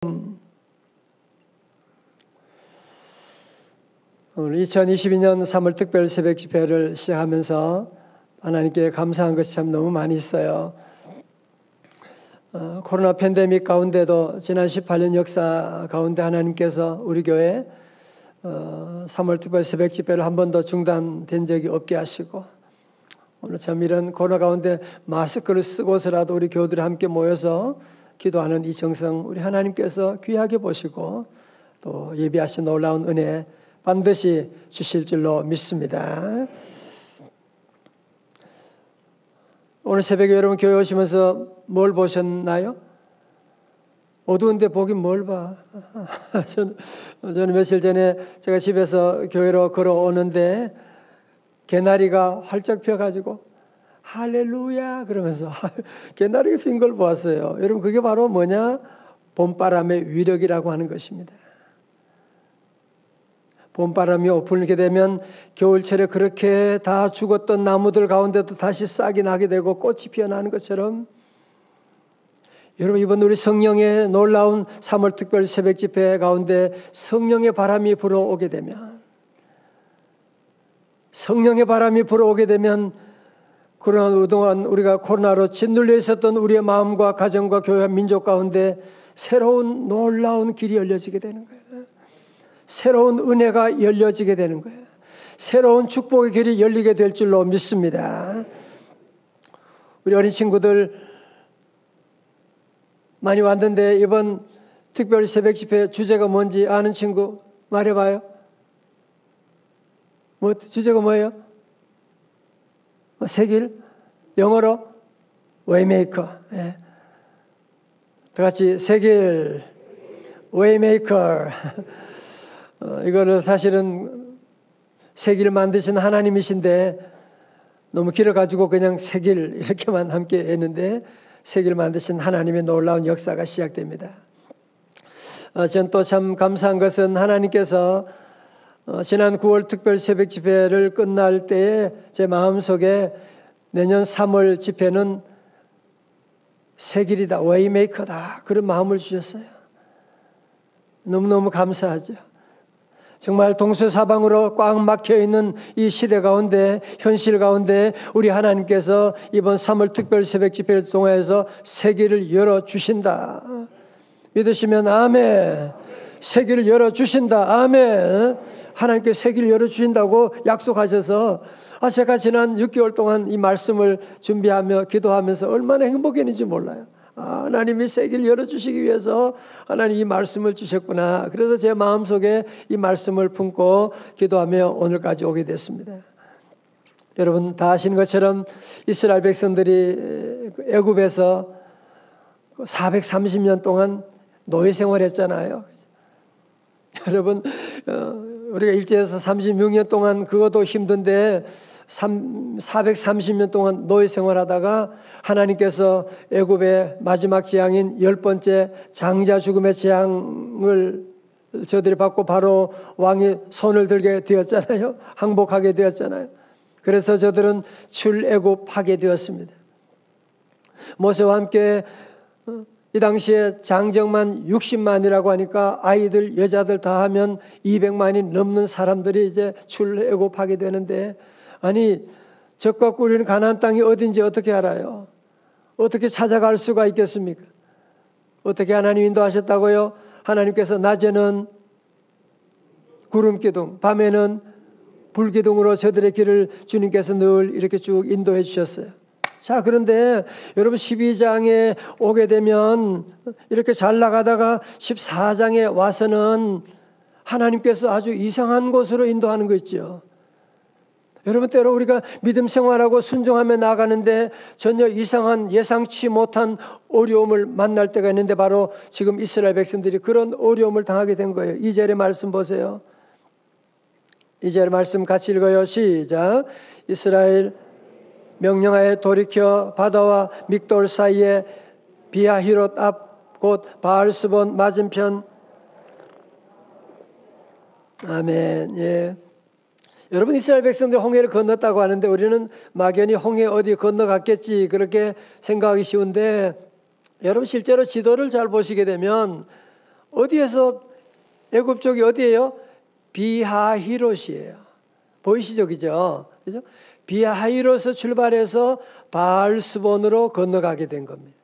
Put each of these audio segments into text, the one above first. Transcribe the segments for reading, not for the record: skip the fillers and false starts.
오늘 2022년 3월 특별 새벽 집회를 시작하면서 하나님께 감사한 것이 참 너무 많이 있어요. 코로나 팬데믹 가운데도 지난 18년 역사 가운데 하나님께서 우리 교회 3월 특별 새벽 집회를 한 번도 중단된 적이 없게 하시고, 오늘 참 이런 코로나 가운데 마스크를 쓰고서라도 우리 교우들이 함께 모여서 기도하는 이 정성 우리 하나님께서 귀하게 보시고 또 예비하신 놀라운 은혜 반드시 주실 줄로 믿습니다. 오늘 새벽에 여러분 교회 오시면서 뭘 보셨나요? 어두운데 보긴 뭘 봐. 저는 며칠 전에 제가 집에서 교회로 걸어오는데 개나리가 활짝 펴가지고 할렐루야 그러면서 개나리가 핀 걸 보았어요. 여러분 그게 바로 뭐냐? 봄바람의 위력이라고 하는 것입니다. 봄바람이 불게 되면 겨울철에 그렇게 다 죽었던 나무들 가운데도 다시 싹이 나게 되고 꽃이 피어나는 것처럼, 여러분 이번 우리 성령의 놀라운 3월 특별 새벽 집회 가운데 성령의 바람이 불어오게 되면, 성령의 바람이 불어오게 되면 그동안 우리가 코로나로 짓눌려 있었던 우리의 마음과 가정과 교회와 민족 가운데 새로운 놀라운 길이 열려지게 되는 거예요. 새로운 은혜가 열려지게 되는 거예요. 새로운 축복의 길이 열리게 될 줄로 믿습니다. 우리 어린 친구들 많이 왔는데 이번 특별 새벽 집회 주제가 뭔지 아는 친구 말해봐요. 주제가 뭐예요? 새길? 영어로 웨이메이커. 예. 다 같이 새길 웨이메이커. 이거를 사실은 새길 만드신 하나님이신데 너무 길어가지고 그냥 새길 이렇게만 함께 했는데, 새길 만드신 하나님의 놀라운 역사가 시작됩니다. 전 또 참 감사한 것은 하나님께서 지난 9월 특별 새벽 집회를 끝날 때에 제 마음속에 내년 3월 집회는 새길이다, 웨이메이커다, 그런 마음을 주셨어요. 너무너무 감사하죠. 정말 동서사방으로 꽉 막혀있는 이 시대 가운데, 현실 가운데 우리 하나님께서 이번 3월 특별 새벽 집회를 통해서 세계를 열어주신다. 믿으시면 아멘. 세계를 열어주신다. 아멘. 하나님께 세계를 열어주신다고 약속하셔서 제가 지난 6개월 동안 이 말씀을 준비하며 기도하면서 얼마나 행복했는지 몰라요. 하나님이 세계를 열어주시기 위해서 하나님 이 말씀을 주셨구나. 그래서 제 마음속에 이 말씀을 품고 기도하며 오늘까지 오게 됐습니다. 여러분 다 아시는 것처럼 이스라엘 백성들이 애굽에서 430년 동안 노예 생활했잖아요. 여러분 우리가 일제에서 36년 동안 그것도 힘든데 430년 동안 노예 생활하다가 하나님께서 애굽의 마지막 재앙인 10번째 장자 죽음의 재앙을 저들이 받고 바로 왕이 손을 들게 되었잖아요. 항복하게 되었잖아요. 그래서 저들은 출애굽하게 되었습니다. 모세와 함께 이 당시에 장정만 60만이라고 하니까 아이들 여자들 다 하면 200만이 넘는 사람들이 이제 출애굽하게 되는데, 아니 적과 꿀이는 가나안 땅이 어딘지 어떻게 알아요? 어떻게 찾아갈 수가 있겠습니까? 어떻게 하나님 인도하셨다고요? 하나님께서 낮에는 구름기둥, 밤에는 불기둥으로 저들의 길을 주님께서 늘 이렇게 쭉 인도해 주셨어요. 자, 그런데 여러분 12장에 오게 되면 이렇게 잘 나가다가 14장에 와서는 하나님께서 아주 이상한 곳으로 인도하는 거 있죠. 여러분 때로 우리가 믿음 생활하고 순종하며 나가는데 전혀 이상한 예상치 못한 어려움을 만날 때가 있는데, 바로 지금 이스라엘 백성들이 그런 어려움을 당하게 된 거예요. 2절의 말씀 보세요. 2절의 말씀 같이 읽어요. 시작. 이스라엘 명령하에 돌이켜 바다와 믹돌 사이에 비하히롯 앞 곧 바알스본 맞은편. 아멘. 예. 여러분 이스라엘 백성들 홍해를 건넜다고 하는데 우리는 막연히 홍해 어디 건너갔겠지 그렇게 생각하기 쉬운데, 여러분 실제로 지도를 잘 보시게 되면 어디에서 애굽 쪽이 어디예요? 비하히롯이에요. 보이시죠, 그죠? 그죠? 비하히롯에서 출발해서 바알스본으로 건너가게 된 겁니다.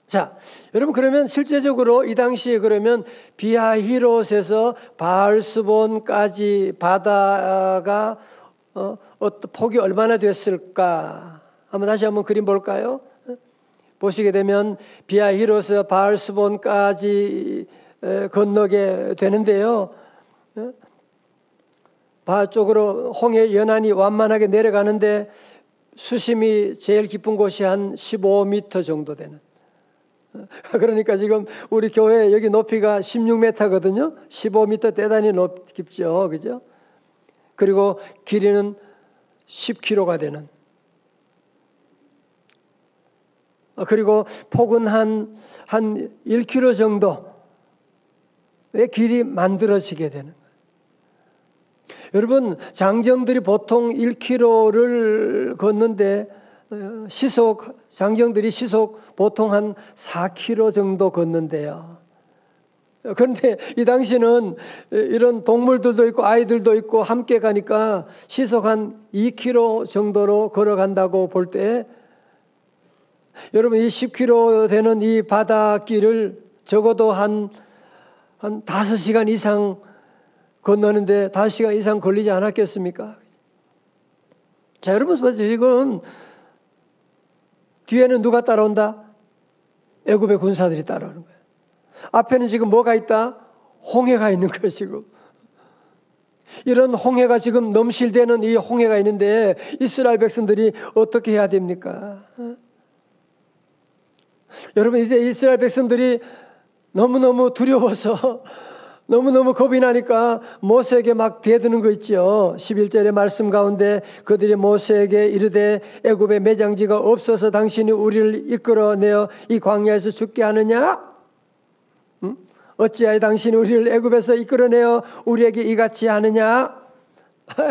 자, 여러분 그러면 실제적으로 이 당시에 그러면 비하히롯에서 바알스본까지 바다가 폭이 얼마나 됐을까? 다시 한번 그림 볼까요? 보시게 되면 비하히롯에서 바알스본까지 건너게 되는데요. 바 쪽으로 홍해 연안이 완만하게 내려가는데 수심이 제일 깊은 곳이 한 15m 정도 되는. 그러니까 지금 우리 교회 여기 높이가 16m거든요. 15m 대단히 깊죠. 그죠? 그리고 길이는 10km가 되는. 그리고 폭은 한 1km 정도의 길이 만들어지게 되는. 여러분, 장정들이 보통 1km를 걷는데 장정들이 시속 보통 한 4km 정도 걷는데요. 그런데 이 당시는 이런 동물들도 있고 아이들도 있고 함께 가니까 시속 한 2km 정도로 걸어간다고 볼 때 여러분 이 10km 되는 이 바닷길을 적어도 한 5시간 이상 건너는데 5시간 이상 걸리지 않았겠습니까? 자, 여러분 지금 뒤에는 누가 따라온다? 애굽의 군사들이 따라오는 거예요. 앞에는 지금 뭐가 있다? 홍해가 있는 거예요, 지금. 이런 홍해가 지금 넘실대는 이 홍해가 있는데 이스라엘 백성들이 어떻게 해야 됩니까? 여러분, 이제 이스라엘 백성들이 너무너무 두려워서 너무너무 겁이 나니까 모세에게 막 대드는 거 있죠. 11절의 말씀 가운데 그들이 모세에게 이르되 애굽에 매장지가 없어서 당신이 우리를 이끌어내어 이 광야에서 죽게 하느냐? 어찌하여 당신이 우리를 애굽에서 이끌어내어 우리에게 이같이 하느냐?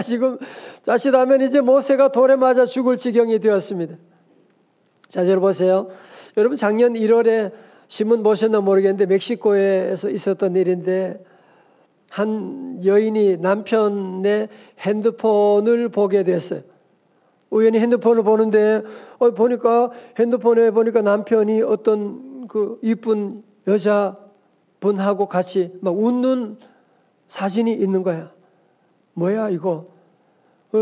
지금 자칫하면 이제 모세가 돌에 맞아 죽을 지경이 되었습니다. 자, 여러분 보세요. 여러분 작년 1월에 신문 보셨나 모르겠는데 멕시코에서 있었던 일인데 한 여인이 남편의 핸드폰을 보게 됐어요. 우연히 핸드폰을 보는데 보니까 핸드폰에 보니까 남편이 어떤 그 이쁜 여자분하고 같이 막 웃는 사진이 있는 거야. 뭐야 이거?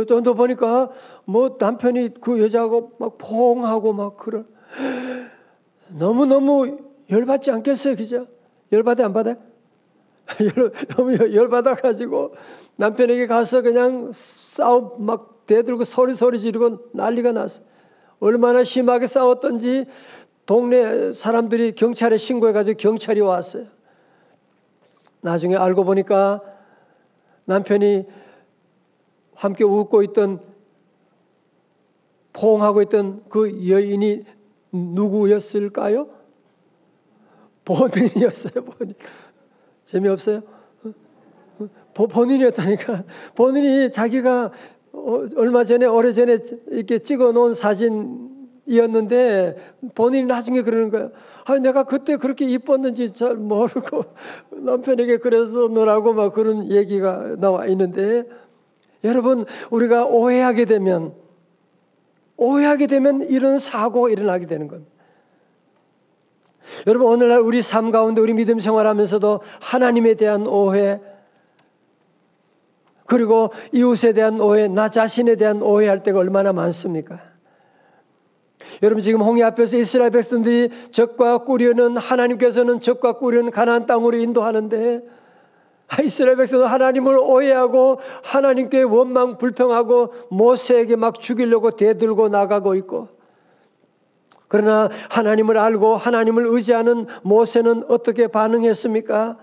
좀 더 보니까 뭐 남편이 그 여자하고 막 포옹하고 막 그런. 너무너무 열받지 않겠어요? 그죠? 열받아 안 받아요? 너무 열받아가지고 남편에게 가서 그냥 막 대들고 소리 지르고 난리가 났어요. 얼마나 심하게 싸웠던지 동네 사람들이 경찰에 신고해가지고 경찰이 왔어요. 나중에 알고 보니까 남편이 함께 웃고 있던 포옹하고 있던 그 여인이 누구였을까요? 본인이었어요. 본인. 재미없어요? 본인이었다니까. 본인이 자기가 오래전에 이렇게 찍어놓은 사진이었는데 본인이 나중에 그러는 거예요. 내가 그때 그렇게 이뻤는지 잘 모르고 남편에게 그래서 너라고 막 그런 얘기가 나와 있는데 여러분 우리가 오해하게 되면 이런 사고가 일어나게 되는 겁니다. 여러분 오늘날 우리 삶 가운데 우리 믿음 생활하면서도 하나님에 대한 오해 그리고 이웃에 대한 오해, 나 자신에 대한 오해할 때가 얼마나 많습니까? 여러분 지금 홍해 앞에서 이스라엘 백성들이 적과 꾸려는 하나님께서는 적과 꾸려는 가나안 땅으로 인도하는데 이스라엘 백성은 하나님을 오해하고 하나님께 원망 불평하고 모세에게 막 죽이려고 대들고 나가고 있고 그러나 하나님을 알고 하나님을 의지하는 모세는 어떻게 반응했습니까?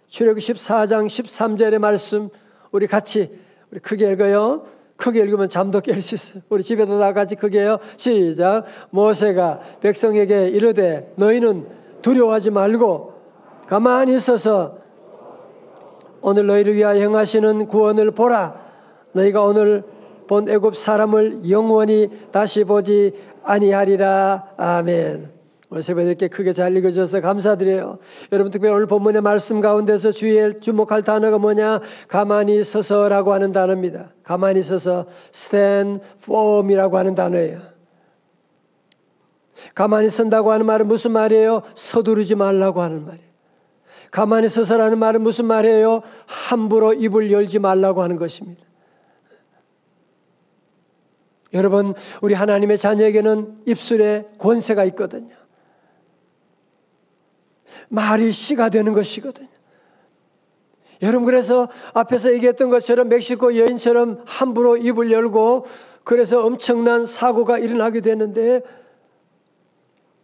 출애굽기 14장 13절의 말씀 우리 크게 읽어요. 크게 읽으면 잠도 깰 수 있어요. 우리 집에도 다 같이 크게 해요. 시작. 모세가 백성에게 이르되 너희는 두려워하지 말고 가만히 있어서 오늘 너희를 위하여 행하시는 구원을 보라. 너희가 오늘 본 애굽 사람을 영원히 다시 보지 아니하리라. 아멘. 오늘 새벽에 크게 잘 읽어줘서 감사드려요. 여러분 특별히 오늘 본문의 말씀 가운데서 주의에 주목할 단어가 뭐냐? 가만히 서서라고 하는 단어입니다. 가만히 서서 stand firm이라고 하는 단어예요. 가만히 선다고 하는 말은 무슨 말이에요? 서두르지 말라고 하는 말이에요. 가만히 서서라는 말은 무슨 말이에요? 함부로 입을 열지 말라고 하는 것입니다. 여러분, 우리 하나님의 자녀에게는 입술에 권세가 있거든요. 말이 씨가 되는 것이거든요. 여러분, 그래서 앞에서 얘기했던 것처럼 멕시코 여인처럼 함부로 입을 열고 그래서 엄청난 사고가 일어나게 되는데,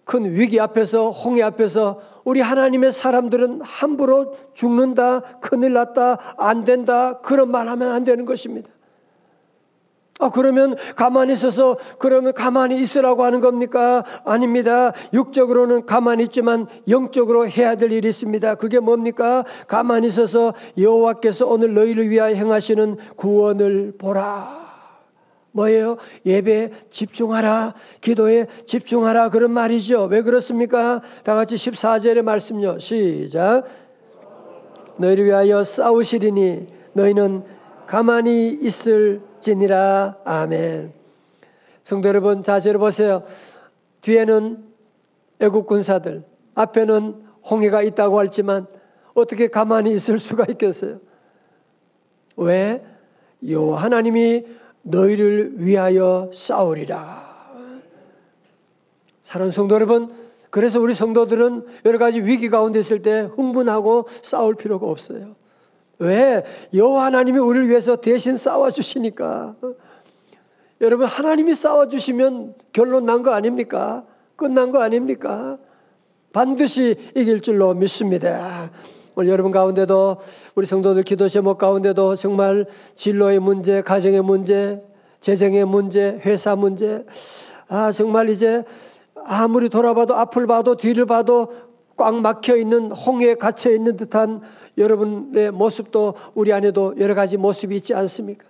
큰 위기 앞에서, 홍해 앞에서 우리 하나님의 사람들은 함부로 죽는다, 큰일 났다, 안 된다, 그런 말 하면 안 되는 것입니다. 그러면 가만히 있어서 그러면 가만히 있으라고 하는 겁니까? 아닙니다. 육적으로는 가만히 있지만 영적으로 해야 될 일이 있습니다. 그게 뭡니까? 가만히 있어서 여호와께서 오늘 너희를 위하여 행하시는 구원을 보라. 뭐예요? 예배에 집중하라, 기도에 집중하라, 그런 말이죠. 왜 그렇습니까? 다 같이 14절의 말씀요. 시작. 너희를 위하여 싸우시리니 너희는 가만히 있을지니라. 아멘. 성도 여러분, 자, 들어보세요. 뒤에는 애국 군사들, 앞에는 홍해가 있다고 할지만 어떻게 가만히 있을 수가 있겠어요? 왜? 여호와 하나님이 너희를 위하여 싸우리라. 사랑하는 성도 여러분, 그래서 우리 성도들은 여러 가지 위기 가운데 있을 때 흥분하고 싸울 필요가 없어요. 왜? 여호와 하나님이 우리를 위해서 대신 싸워주시니까. 여러분, 하나님이 싸워주시면 결론 난 거 아닙니까? 끝난 거 아닙니까? 반드시 이길 줄로 믿습니다. 오늘 여러분 가운데도, 우리 성도들 기도 제목 가운데도 정말 진로의 문제, 가정의 문제, 재정의 문제, 회사 문제, 정말 이제 아무리 돌아봐도 앞을 봐도 뒤를 봐도 꽉 막혀 있는, 홍해에 갇혀 있는 듯한 여러분의 모습도 우리 안에도 여러 가지 모습이 있지 않습니까?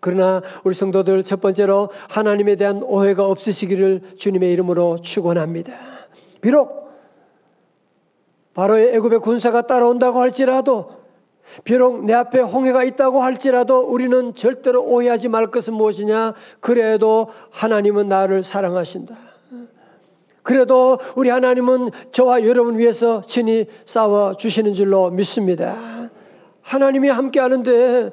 그러나 우리 성도들, 첫 번째로 하나님에 대한 오해가 없으시기를 주님의 이름으로 축원합니다. 비록 바로의 애굽의 군사가 따라온다고 할지라도, 비록 내 앞에 홍해가 있다고 할지라도 우리는 절대로 오해하지 말 것은 무엇이냐? 그래도 하나님은 나를 사랑하신다. 그래도 우리 하나님은 저와 여러분 위해서 친히 싸워주시는 줄로 믿습니다. 하나님이 함께 하는데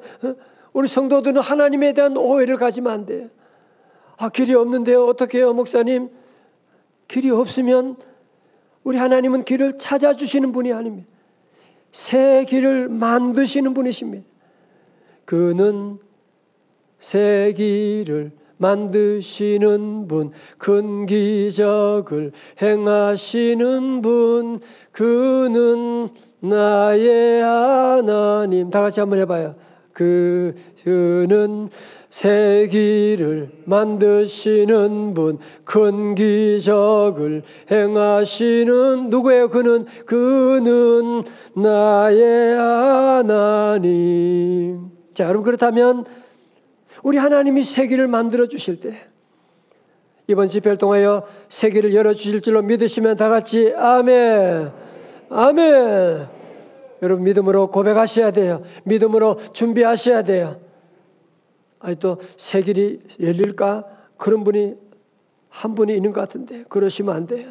우리 성도들은 하나님에 대한 오해를 가지면 안 돼요. 길이 없는데요, 어떻게 해요, 목사님? 길이 없으면 우리 하나님은 길을 찾아주시는 분이 아닙니다. 새 길을 만드시는 분이십니다. 그는 새 길을 만드시는 분, 큰 기적을 행하시는 분, 그는 나의 하나님. 다 같이 한번 해봐요. 그는 새 길을 만드시는 분, 큰 기적을 행하시는 누구예요? 그는 나의 하나님. 자, 여러분, 그렇다면 우리 하나님이 새 길을 만들어 주실 때, 이번 집회를 통하여 새 길을 열어 주실 줄로 믿으시면 다 같이 아멘, 아멘. 여러분, 믿음으로 고백하셔야 돼요. 믿음으로 준비하셔야 돼요. 또 새 길이 열릴까? 그런 분이 한 분이 있는 것 같은데 그러시면 안 돼요.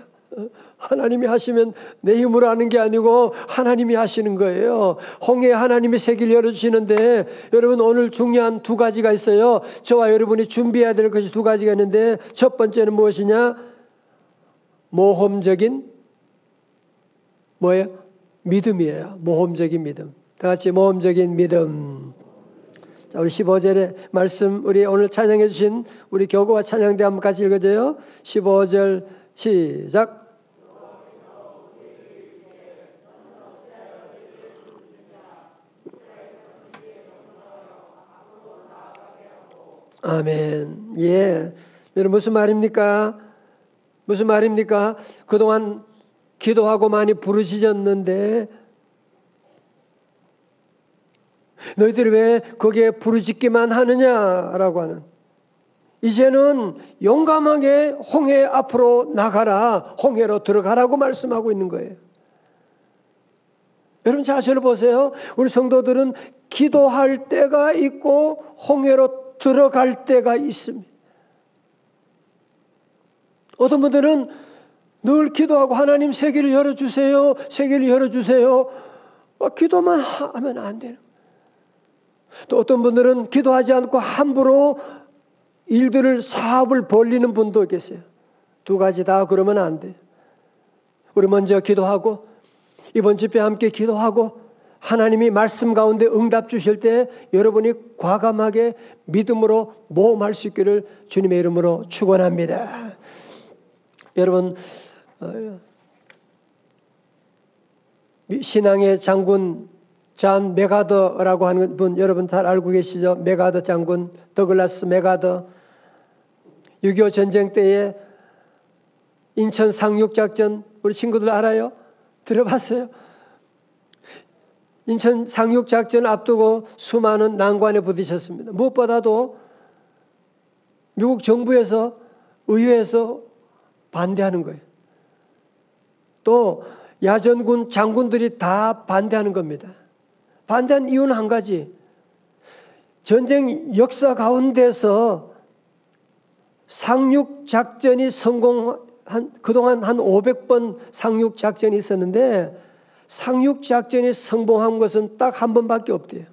하나님이 하시면 내 힘으로 하는 게 아니고 하나님이 하시는 거예요. 홍해에 하나님이 새 길 열어주시는데, 여러분, 오늘 중요한 두 가지가 있어요. 저와 여러분이 준비해야 될 것이 두 가지가 있는데, 첫 번째는 무엇이냐? 모험적인 뭐예요? 믿음이에요. 모험적인 믿음. 다 같이 모험적인 믿음. 자, 우리 15절의 말씀, 우리 오늘 찬양해 주신 우리 교구와 찬양대 한번 같이 읽어줘요. 15절 시작. 아멘. 예. 여러분, 무슨 말입니까? 무슨 말입니까? 그동안 기도하고 많이 부르짖었는데 너희들이 왜 거기에 부르짖기만 하느냐라고 하는, 이제는 용감하게 홍해 앞으로 나가라, 홍해로 들어가라고 말씀하고 있는 거예요. 여러분 자세를 보세요. 우리 성도들은 기도할 때가 있고 홍해로 들어갈 때가 있습니다. 어떤 분들은 늘 기도하고 하나님 세계를 열어주세요, 세계를 열어주세요. 기도만 하면 안 돼요. 또 어떤 분들은 기도하지 않고 함부로 사업을 벌리는 분도 계세요. 두 가지 다 그러면 안 돼요. 우리 먼저 기도하고 이번 집회 함께 기도하고 하나님이 말씀 가운데 응답 주실 때 여러분이 과감하게 믿음으로 모험할 수 있기를 주님의 이름으로 축원합니다. 여러분 신앙의 장군 잔 메가더라고 하는 분 여러분 잘 알고 계시죠? 메가더 장군, 더글라스 메가더. 6.25 전쟁 때에 인천 상륙작전 우리 친구들 알아요? 들어봤어요? 인천 상륙작전을 앞두고 수많은 난관에 부딪혔습니다. 무엇보다도 미국 정부에서 의회에서 반대하는 거예요. 또 야전군 장군들이 다 반대하는 겁니다. 반대한 이유는 한 가지. 전쟁 역사 가운데서 상륙작전이 그동안 한 500번 상륙작전이 있었는데 상륙작전이 성공한 것은 딱 한 번밖에 없대요.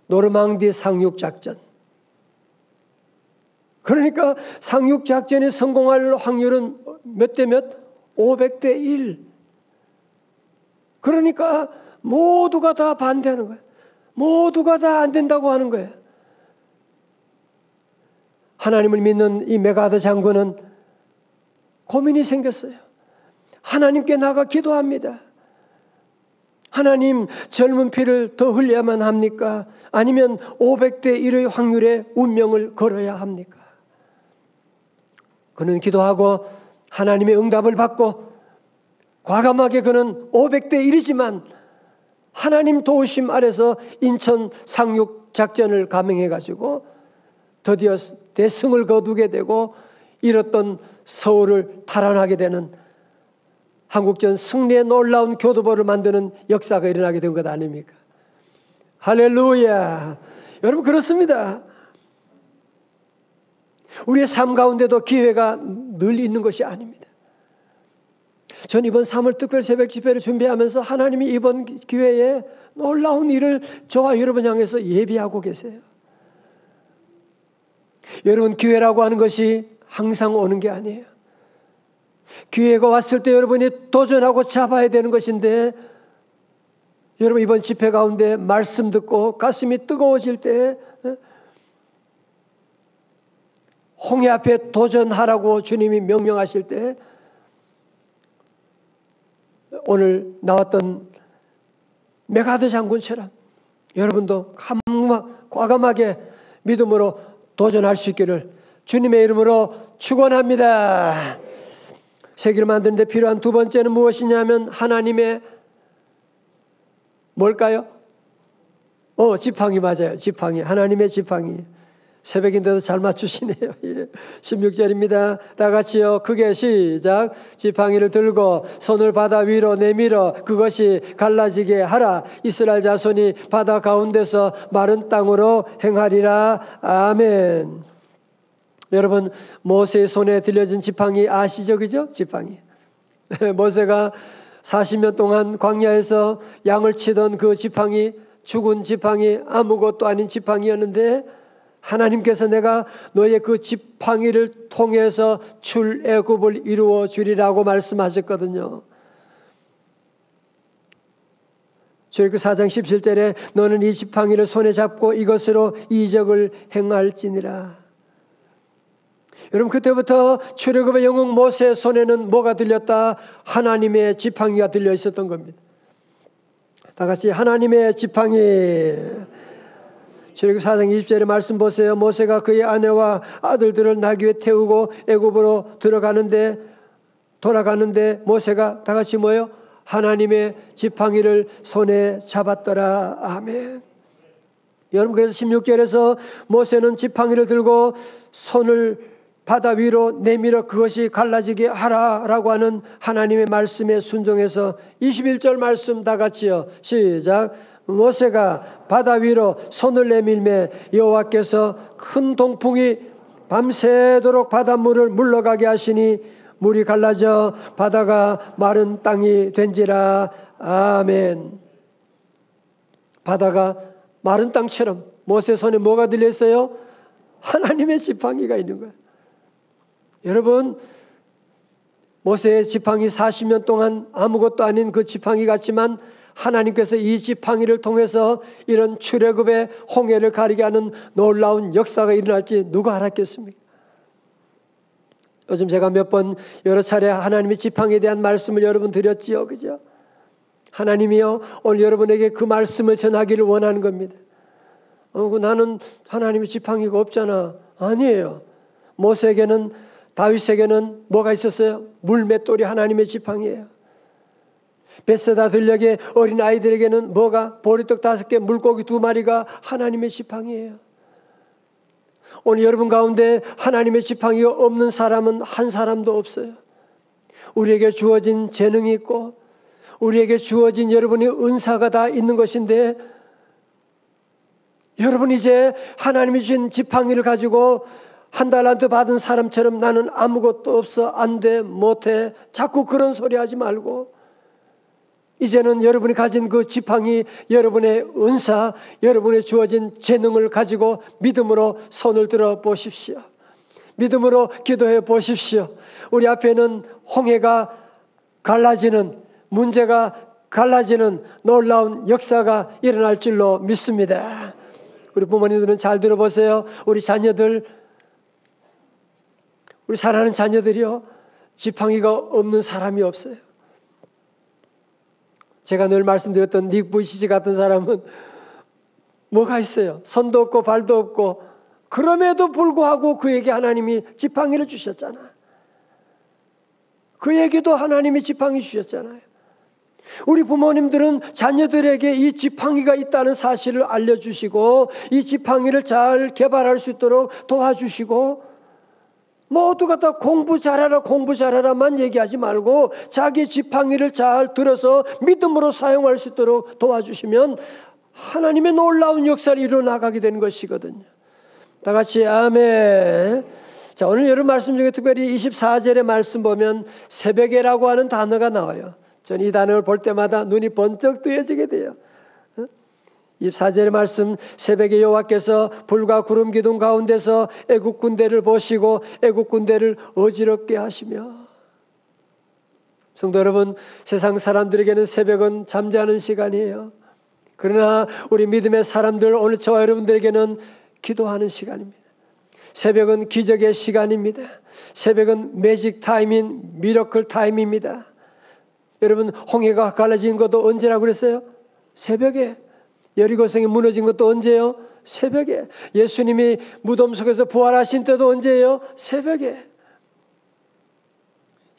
노르망디 상륙작전. 그러니까 상륙작전이 성공할 확률은 몇 대 몇? 500대 1. 그러니까 모두가 다 반대하는 거예요. 모두가 다 안 된다고 하는 거예요. 하나님을 믿는 이 메가더 장군은 고민이 생겼어요. 하나님께 나가 기도합니다. 하나님, 젊은 피를 더 흘려야만 합니까? 아니면 500대 1의 확률의 운명을 걸어야 합니까? 그는 기도하고 하나님의 응답을 받고 과감하게 그는 500대 1이지만 하나님 도우심 아래서 인천 상륙 작전을 감행해가지고 드디어 대승을 거두게 되고 잃었던 서울을 탈환하게 되는 한국전 승리의 놀라운 교두보를 만드는 역사가 일어나게 된 것 아닙니까? 할렐루야. 여러분 그렇습니다. 우리의 삶 가운데도 기회가 늘 있는 것이 아닙니다. 전 이번 3월 특별 새벽 집회를 준비하면서 하나님이 이번 기회에 놀라운 일을 저와 여러분 향해서 예비하고 계세요. 여러분 기회라고 하는 것이 항상 오는 게 아니에요. 기회가 왔을 때 여러분이 도전하고 잡아야 되는 것인데 여러분 이번 집회 가운데 말씀 듣고 가슴이 뜨거워질 때 홍해 앞에 도전하라고 주님이 명령하실 때 오늘 나왔던 메가더 장군처럼 여러분도 과감하게 믿음으로 도전할 수 있기를 주님의 이름으로 축원합니다. 세계를 만드는 데 필요한 두 번째는 무엇이냐면 하나님의 뭘까요? 지팡이 맞아요. 지팡이. 하나님의 지팡이. 새벽인데도 잘 맞추시네요. 16절입니다. 다 같이요. 크게 시작. 지팡이를 들고 손을 바다 위로 내밀어 그것이 갈라지게 하라. 이스라엘 자손이 바다 가운데서 마른 땅으로 행하리라. 아멘. 여러분 모세의 손에 들려진 지팡이 아시죠? 그죠? 지팡이. 모세가 40년 동안 광야에서 양을 치던 그 지팡이, 죽은 지팡이, 아무것도 아닌 지팡이였는데 하나님께서 내가 너의 그 지팡이를 통해서 출애굽을 이루어 주리라고 말씀하셨거든요. 출애굽 4장 17절에 너는 이 지팡이를 손에 잡고 이것으로 이적을 행할지니라. 여러분 그때부터 출애굽의 영웅 모세의 손에는 뭐가 들렸다? 하나님의 지팡이가 들려 있었던 겁니다. 다 같이 하나님의 지팡이. 출애굽 4장 20절의 말씀 보세요. 모세가 그의 아내와 아들들을 나귀에 태우고 애굽으로 돌아가는데 모세가 다 같이 뭐예요? 하나님의 지팡이를 손에 잡았더라. 아멘. 여러분, 그래서 16절에서 모세는 지팡이를 들고 손을 바다 위로 내밀어 그것이 갈라지게 하라라고 하는 하나님의 말씀에 순종해서 21절 말씀 다 같이요. 시작. 모세가 바다 위로 손을 내밀매 여호와께서 큰 동풍이 밤새도록 바닷물을 물러가게 하시니 물이 갈라져 바다가 마른 땅이 된지라. 아멘. 바다가 마른 땅처럼 모세 손에 뭐가 들려있어요? 하나님의 지팡이가 있는 거예요. 여러분, 모세의 지팡이 40년 동안 아무것도 아닌 그 지팡이 같지만 하나님께서 이 지팡이를 통해서 이런 출애굽의 홍해를 가리게 하는 놀라운 역사가 일어날지 누가 알았겠습니까? 요즘 제가 몇 번 여러 차례 하나님의 지팡이에 대한 말씀을 여러분 드렸지요. 그죠? 하나님이요, 오늘 여러분에게 그 말씀을 전하기를 원하는 겁니다. 나는 하나님의 지팡이가 없잖아. 아니에요. 모세에게는, 다윗에게는 뭐가 있었어요? 물맷돌이 하나님의 지팡이에요. 벳세다 들녘의 어린 아이들에게는 뭐가? 보리떡 5개, 물고기 2마리가 하나님의 지팡이에요. 오늘 여러분 가운데 하나님의 지팡이가 없는 사람은 한 사람도 없어요. 우리에게 주어진 재능이 있고 우리에게 주어진 여러분의 은사가 다 있는 것인데, 여러분 이제 하나님이 주신 지팡이를 가지고 한 달란트 받은 사람처럼 나는 아무것도 없어, 안 돼, 못해, 자꾸 그런 소리 하지 말고 이제는 여러분이 가진 그 지팡이, 여러분의 은사, 여러분의 주어진 재능을 가지고 믿음으로 손을 들어 보십시오. 믿음으로 기도해 보십시오. 우리 앞에는 홍해가 갈라지는, 문제가 갈라지는 놀라운 역사가 일어날 줄로 믿습니다. 우리 부모님들은 잘 들어보세요. 우리 자녀들, 우리 사랑하는 자녀들이요, 지팡이가 없는 사람이 없어요. 제가 늘 말씀드렸던 닉 부이시지 같은 사람은 뭐가 있어요? 손도 없고 발도 없고, 그럼에도 불구하고 그에게 하나님이 지팡이를 주셨잖아. 그에게도 하나님이 지팡이 주셨잖아요. 우리 부모님들은 자녀들에게 이 지팡이가 있다는 사실을 알려주시고 이 지팡이를 잘 개발할 수 있도록 도와주시고, 모두가 다 공부 잘하라만 얘기하지 말고 자기 지팡이를 잘 들어서 믿음으로 사용할 수 있도록 도와주시면 하나님의 놀라운 역사를 이루어나가게 되는 것이거든요. 다 같이 아멘. 자, 오늘 여러분 말씀 중에 특별히 24절의 말씀 보면 새벽에라고 하는 단어가 나와요. 저는 이 단어를 볼 때마다 눈이 번쩍 뜨여지게 돼요. 24절의 말씀, 새벽에 여호와께서 불과 구름 기둥 가운데서 애국 군대를 보시고 애국 군대를 어지럽게 하시며. 성도 여러분, 세상 사람들에게는 새벽은 잠자는 시간이에요. 그러나 우리 믿음의 사람들, 오늘 저와 여러분들에게는 기도하는 시간입니다. 새벽은 기적의 시간입니다. 새벽은 매직 타임인 미러클 타임입니다. 여러분, 홍해가 갈라진 것도 언제라고 그랬어요? 새벽에. 여리고성이 무너진 것도 언제요? 새벽에. 예수님이 무덤 속에서 부활하신 때도 언제예요? 새벽에.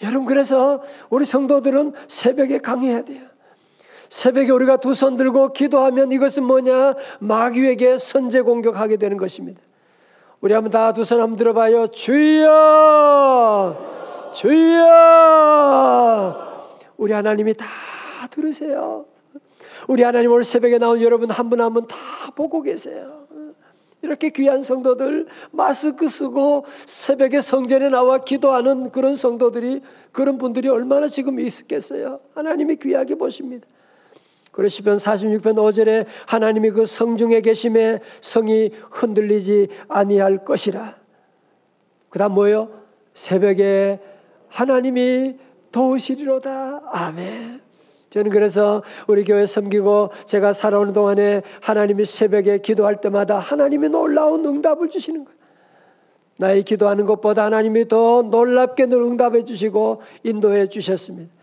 여러분, 그래서 우리 성도들은 새벽에 강해야 돼요. 새벽에 우리가 두 손 들고 기도하면 이것은 뭐냐? 마귀에게 선제 공격하게 되는 것입니다. 우리 한번 다 두 손 한번 들어봐요. 주여, 주여. 우리 하나님이 다 들으세요. 우리 하나님 오늘 새벽에 나온 여러분 한 분 한 분 다 보고 계세요. 이렇게 귀한 성도들, 마스크 쓰고 새벽에 성전에 나와 기도하는 그런 성도들이, 그런 분들이 얼마나 지금 있겠어요. 하나님이 귀하게 보십니다. 그래서 시편 46편 5절에 하나님이 그 성중에 계심에 성이 흔들리지 아니할 것이라. 그 다음 뭐예요? 새벽에 하나님이 도우시리로다. 아멘. 저는 그래서 우리 교회 섬기고 제가 살아오는 동안에 하나님이 새벽에 기도할 때마다 하나님이 놀라운 응답을 주시는 거예요. 나의 기도하는 것보다 하나님이 더 놀랍게 늘 응답해 주시고 인도해 주셨습니다.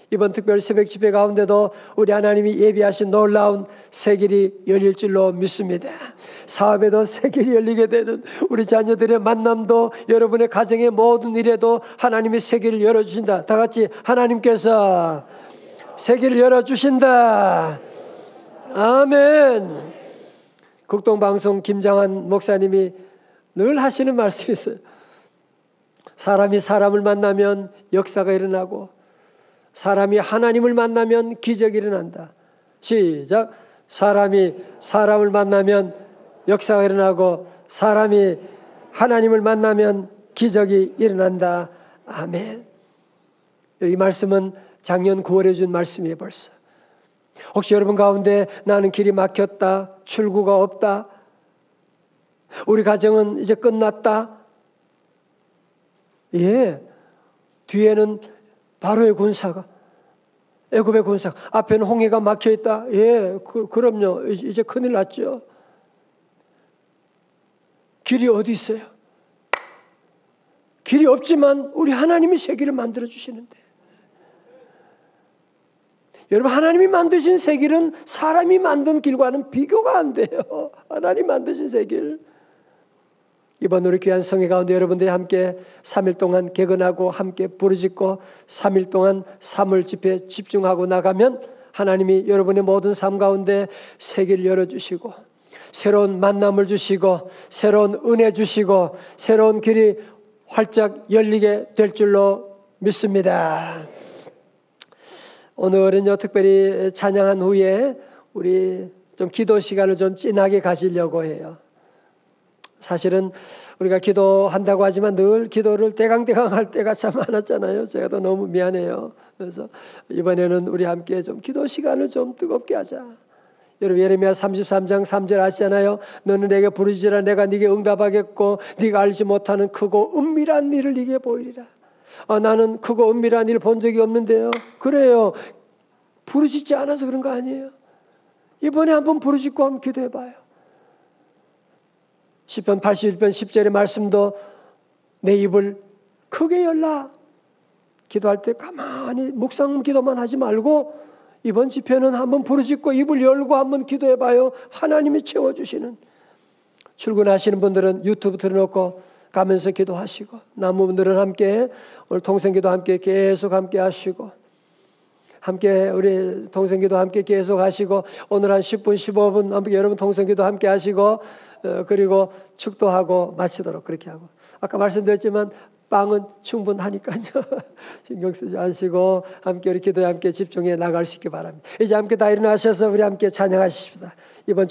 이번 특별 새벽 집회 가운데도 우리 하나님이 예비하신 놀라운 새 길이 열릴 줄로 믿습니다. 사업에도 새 길이 열리게 되는, 우리 자녀들의 만남도, 여러분의 가정의 모든 일에도 하나님이 새 길을 열어주신다. 다 같이 하나님께서 새 길을 열어주신다. 아멘. 극동방송 김장한 목사님이 늘 하시는 말씀이 있어요. 사람이 사람을 만나면 역사가 일어나고 사람이 하나님을 만나면 기적이 일어난다. 시작. 사람이 사람을 만나면 역사가 일어나고 사람이 하나님을 만나면 기적이 일어난다. 아멘. 이 말씀은 작년 9월에 준 말씀이에요. 벌써. 혹시 여러분 가운데 나는 길이 막혔다, 출구가 없다, 우리 가정은 이제 끝났다. 예, 뒤에는 바로의 군사가, 애굽의 군사, 앞에는 홍해가 막혀 있다. 예, 그럼요. 이제 큰일 났죠. 길이 어디 있어요? 길이 없지만 우리 하나님이 세계를 만들어 주시는데, 여러분 하나님이 만드신 새 길은 사람이 만든 길과는 비교가 안 돼요. 하나님 만드신 새 길. 이번 우리 귀한 성회 가운데 여러분들이 함께 3일 동안 개근하고 함께 부르짖고 3일 동안 사물 집회에 집중하고 나가면 하나님이 여러분의 모든 삶 가운데 새 길 열어주시고 새로운 만남을 주시고 새로운 은혜 주시고 새로운 길이 활짝 열리게 될 줄로 믿습니다. 오늘은요, 특별히 찬양한 후에 우리 좀 기도 시간을 좀 진하게 가지려고 해요. 사실은 우리가 기도한다고 하지만 늘 기도를 대강대강 할 때가 참 많았잖아요. 제가 더 너무 미안해요. 그래서 이번에는 우리 함께 좀 기도 시간을 좀 뜨겁게 하자. 여러분 예레미야 33장 3절 아시잖아요. 너는 내게 부르짖으라 내가 네게 응답하겠고 네가 알지 못하는 크고 은밀한 일을 네게 보이리라. 나는 크고 은밀한 일을 본 적이 없는데요. 그래요. 부르짖지 않아서 그런 거 아니에요. 이번에 한번 부르짖고 한번 기도해봐요. 시편 81편 10절의 말씀도 내 입을 크게 열라. 기도할 때 가만히 묵상 기도만 하지 말고 이번 집회는 한번 부르짖고 입을 열고 한번 기도해봐요. 하나님이 채워주시는. 출근하시는 분들은 유튜브 틀어놓고 가면서 기도하시고, 남부분들은 함께 오늘 통성기도 함께 계속 함께 하시고, 함께 우리 통성기도 함께 계속 하시고, 오늘 한 10분 15분 함께 여러분 통성기도 함께 하시고, 그리고 축도하고 마치도록 그렇게 하고, 아까 말씀드렸지만 빵은 충분하니까요. 신경 쓰지 않으시고 함께 우리 기도에 함께 집중해 나갈 수 있기 바랍니다. 이제 함께 다 일어나셔서 우리 함께 찬양하십시다. 이번